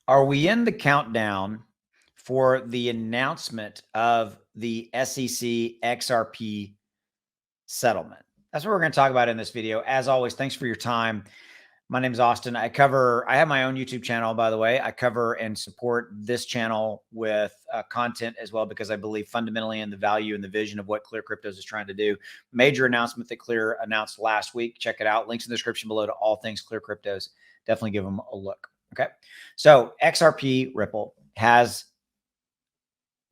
Are we in the countdown for the announcement of the SEC XRP settlement? That's what we're going to talk about in this video. As always, thanks for your time. My name is Austin. I have my own YouTube channel, by the way. I cover and support this channel with content as well, because I believe fundamentally in the value and the vision of what ClearCryptos is trying to do. Major announcement that Clear announced last week. Check it out. Links in the description below to all things ClearCryptos. Definitely give them a look. Okay. So XRP Ripple, has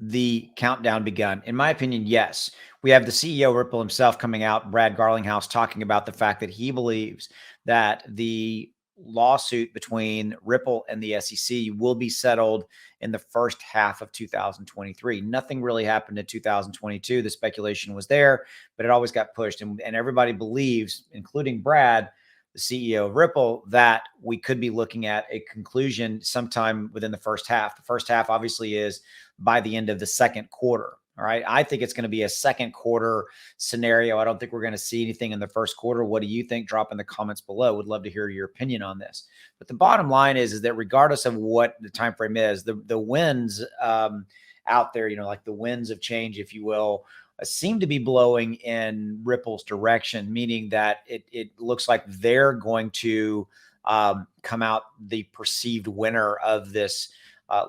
the countdown begun? In my opinion, yes. We have the CEO of Ripple himself coming out, Brad Garlinghouse, talking about the fact that he believes that the lawsuit between Ripple and the SEC will be settled in the first half of 2023. Nothing really happened in 2022. The speculation was there, but it always got pushed. And everybody believes, including Brad, the CEO of Ripple, that we could be looking at a conclusion sometime within the first half. The first half obviously is by the end of the second quarter. All right. I think it's going to be a second quarter scenario. I don't think we're going to see anything in the first quarter. What do you think? Drop in the comments below. Would love to hear your opinion on this. But the bottom line is that regardless of what the time frame is, the winds out there, like the winds of change, if you will, seem to be blowing in Ripple's direction, meaning that it looks like they're going to come out the perceived winner of this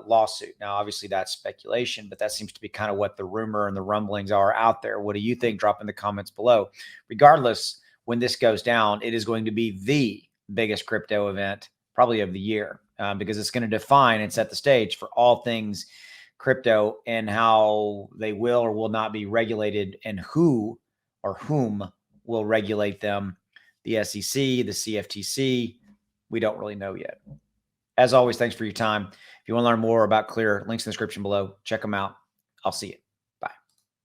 lawsuit. Now, obviously that's speculation, but that seems to be kind of what the rumor and the rumblings are out there. What do you think? Drop in the comments below. Regardless, when this goes down, it is going to be the biggest crypto event probably of the year, because it's going to define and set the stage for all things crypto and how they will or will not be regulated, and who or whom will regulate them. The SEC, the CFTC, we don't really know yet. As always, thanks for your time. If you want to learn more about Clear, links in the description below. Check them out. I'll see you.